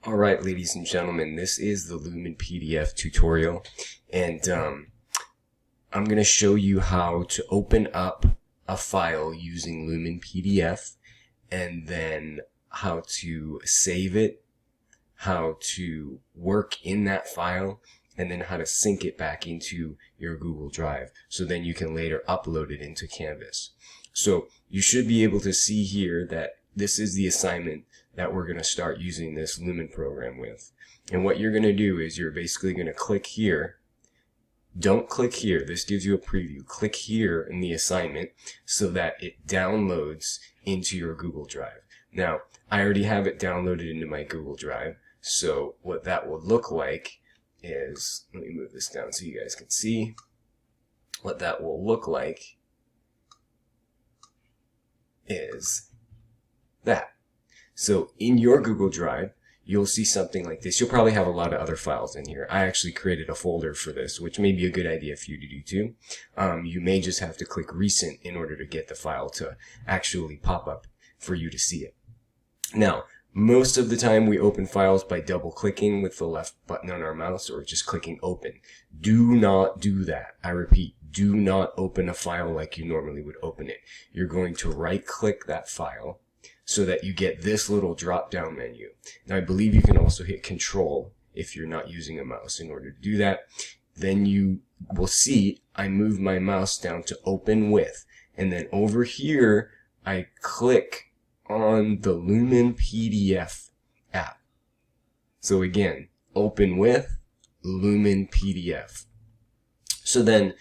Alright, ladies and gentlemen, this is the Lumin PDF tutorial, and I'm going to show you how to open up a file using Lumin PDF, and then how to save it, how to work in that file, and then how to sync it back into your Google Drive, so then you can later upload it into Canvas. So you should be able to see here that this is the assignment that we're going to start using this Lumin program with. And what you're going to do is you're basically going to click here. Don't click here. This gives you a preview. Click here in the assignment so that it downloads into your Google Drive. Now, I already have it downloaded into my Google Drive. So what that will look like is, let me move this down so you guys can see. What that will look like is that. So in your Google Drive, you'll see something like this. You'll probably have a lot of other files in here. I actually created a folder for this, which may be a good idea for you to do too. You may just have to click recent in order to get the file to actually pop up for you to see it. Now, most of the time we open files by double clicking with the left button on our mouse or just clicking open. Do not do that. I repeat, do not open a file like you normally would open it. You're going to right click that file so that you get this little drop down menu. Now I believe you can also hit Control if you're not using a mouse in order to do that. Then you will see I move my mouse down to open with, and then over here I click on the Lumin PDF app. So again, open with Lumin PDF. So then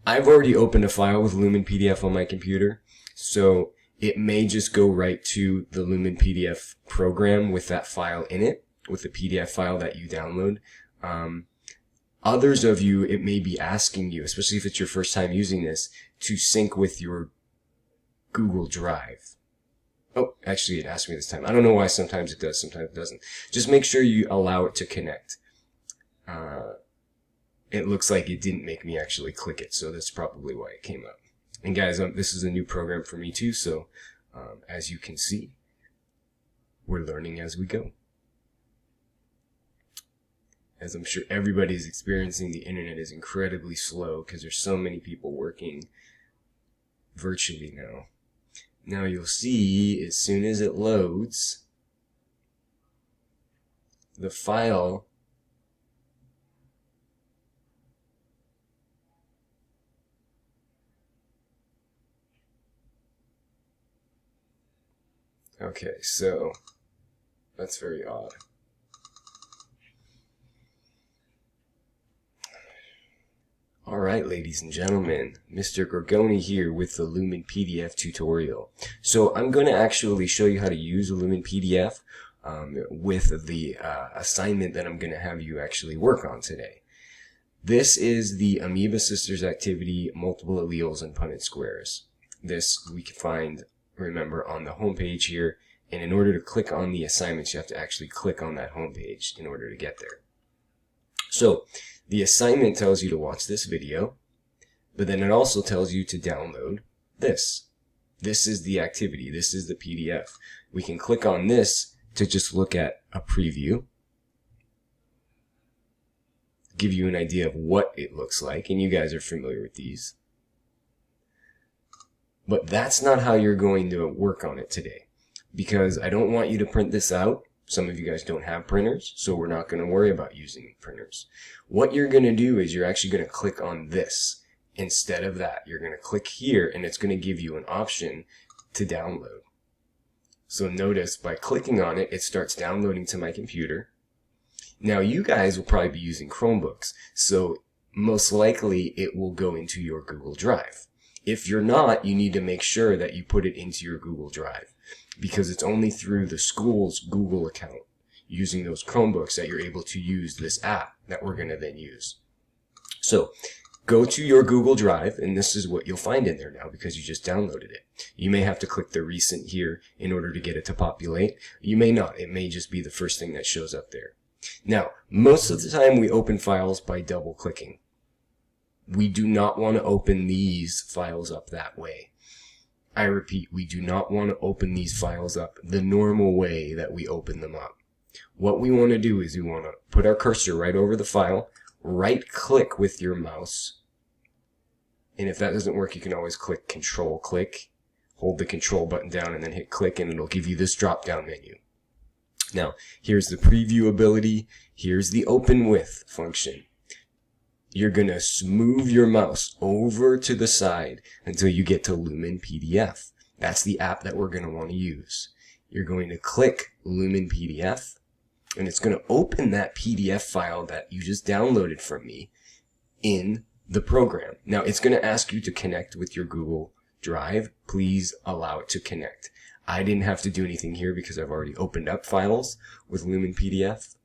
I've already opened a file with Lumin PDF on my computer, so it may just go right to the Lumin PDF program with that file in it, with the PDF file that you download. Others of you, it may be asking you, especially if it's your first time using this, to sync with your Google Drive. Oh, actually it asked me this time. I don't know why sometimes it does, sometimes it doesn't. Just make sure you allow it to connect. It looks like it didn't make me actually click it, so that's probably why it came up. And guys, this is a new program for me too, so as you can see, we're learning as we go. As I'm sure everybody's experiencing, the internet is incredibly slow because there's so many people working virtually now. Now you'll see, as soon as it loads, the file okay, so that's very odd. Alright, ladies and gentlemen, Mr. Gorgoni here with the Lumin PDF tutorial. So I'm going to actually show you how to use a Lumin PDF with the assignment that I'm going to have you actually work on today. This is the Amoeba Sisters activity, multiple alleles and Punnett squares. This we can find, remember, on the home page here, and in order to click on the assignments you have to actually click on that home page in order to get there. So the assignment tells you to watch this video, but then it also tells you to download this. This is the activity, this is the PDF. We can click on this to just look at a preview, give you an idea of what it looks like, and you guys are familiar with these. But that's not how you're going to work on it today, because I don't want you to print this out. Some of you guys don't have printers, so we're not going to worry about using printers. What you're going to do is you're actually going to click on this. Instead of that, you're going to click here, and it's going to give you an option to download. So notice, by clicking on it, it starts downloading to my computer. Now you guys will probably be using Chromebooks, so most likely it will go into your Google Drive. If you're not, you need to make sure that you put it into your Google Drive, because it's only through the school's Google account using those Chromebooks that you're able to use this app that we're going to then use. So go to your Google Drive, and this is what you'll find in there now because you just downloaded it. You may have to click the recent here in order to get it to populate. You may not. It may just be the first thing that shows up there. Now, most of the time we open files by double clicking. We do not want to open these files up that way. I repeat, we do not want to open these files up the normal way that we open them up. what we want to do is we want to put our cursor right over the file, right click with your mouse, and if that doesn't work, you can always click Control click, hold the Control button down and then hit click, and it'll give you this drop down menu. Now, here's the preview ability, here's the open with function. You're going to move your mouse over to the side until you get to Lumin PDF. That's the app that we're going to want to use. You're going to click Lumin PDF, and it's going to open that PDF file that you just downloaded from me in the program. Now, it's going to ask you to connect with your Google Drive. Please allow it to connect. I didn't have to do anything here because I've already opened up files with Lumin PDF.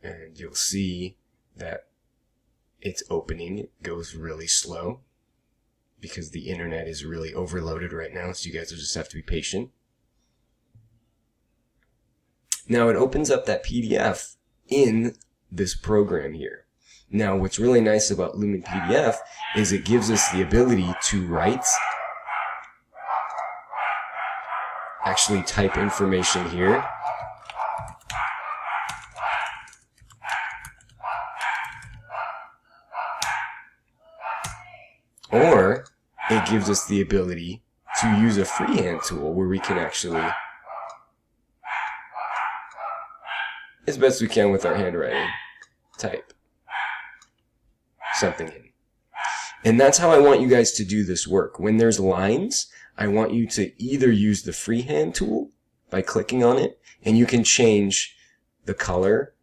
And you'll see that it's opening. It goes really slow because the internet is really overloaded right now, so you guys will just have to be patient. Now it opens up that PDF in this program here. Now what's really nice about Lumin PDF is it gives us the ability to write, actually type information here, or it gives us the ability to use a freehand tool where we can actually, as best we can with our handwriting, type something in. And that's how I want you guys to do this work. When there's lines, I want you to either use the freehand tool by clicking on it, and you can change the color,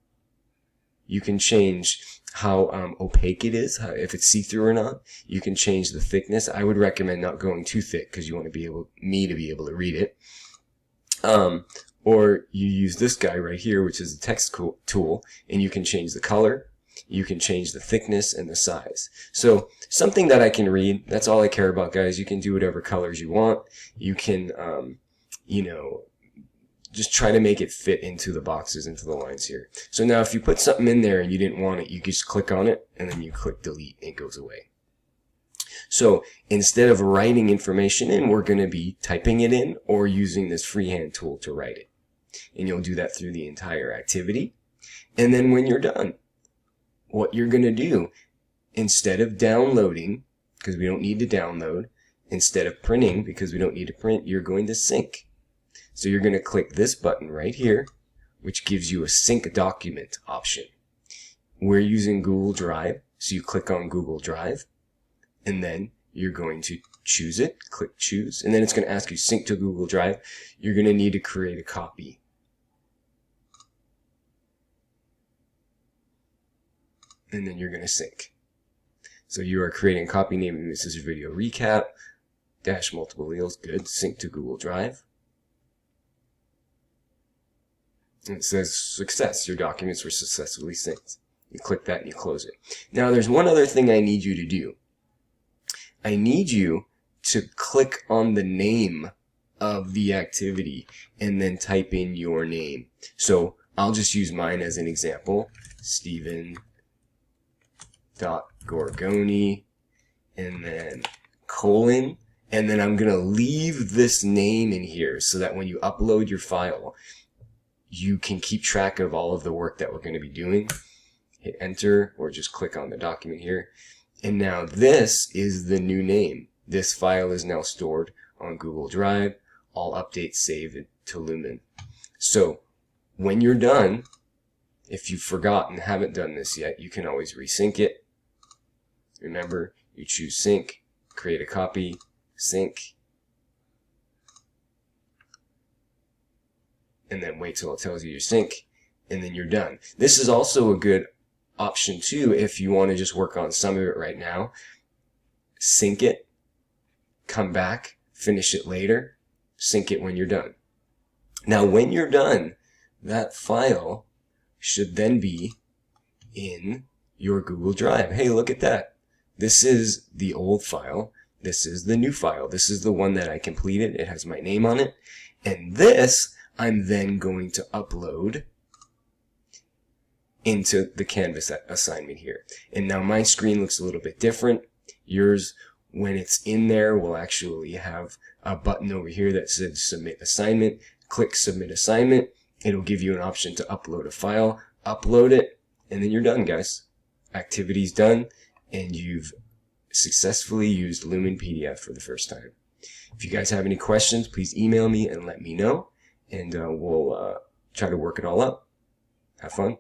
you can change how opaque it is, if it's see-through or not. You can change the thickness. I would recommend not going too thick because you want to be able, me to be able to read it. Or you use this guy right here, which is a text tool, and you can change the color, you can change the thickness and the size. So something that I can read, that's all I care about, guys. You can do whatever colors you want. You can, you know, just try to make it fit into the boxes, into the lines here. So now if you put something in there and you didn't want it, you just click on it and then you click delete and it goes away. So instead of writing information in, we're going to be typing it in or using this freehand tool to write it. And you'll do that through the entire activity. And then when you're done, what you're going to do, instead of downloading, because we don't need to download, instead of printing, because we don't need to print, you're going to sync. So you're going to click this button right here, which gives you a sync document option. We're using Google Drive, so you click on Google Drive, and then you're going to choose it, click choose, and then it's going to ask you sync to Google Drive. You're going to need to create a copy. And then you're going to sync. So you are creating a copy, naming this is video recap, dash multiple alleles, good, sync to Google Drive. And it says success, your documents were successfully synced. You click that and you close it. Now there's one other thing I need you to do. I need you to click on the name of the activity and then type in your name. So I'll just use mine as an example. Stephen.Gorgoni and then colon, and then I'm gonna leave this name in here so that when you upload your file, you can keep track of all of the work that we're going to be doing. Hit enter or just click on the document here. And now this is the new name. This file is now stored on Google Drive. All updates saved to Lumin. So when you're done, if you've forgotten, haven't done this yet, you can always resync it. Remember, you choose sync, create a copy, sync, and then wait till it tells you your sync, and then you're done. This is also a good option too if you want to just work on some of it right now. Sync it, come back, finish it later, sync it when you're done. Now when you're done, that file should then be in your Google Drive. Hey, look at that. This is the old file. This is the new file. This is the one that I completed. It has my name on it. And this I'm then going to upload into the Canvas assignment here. And now my screen looks a little bit different. Yours When it's in there, we'll actually have a button over here that says Submit Assignment. Click Submit Assignment. It'll give you an option to upload a file. Upload it, and then you're done, guys. Activity's done, and you've successfully used Lumin PDF for the first time. If you guys have any questions, please email me and let me know, and we'll try to work it all out. Have fun.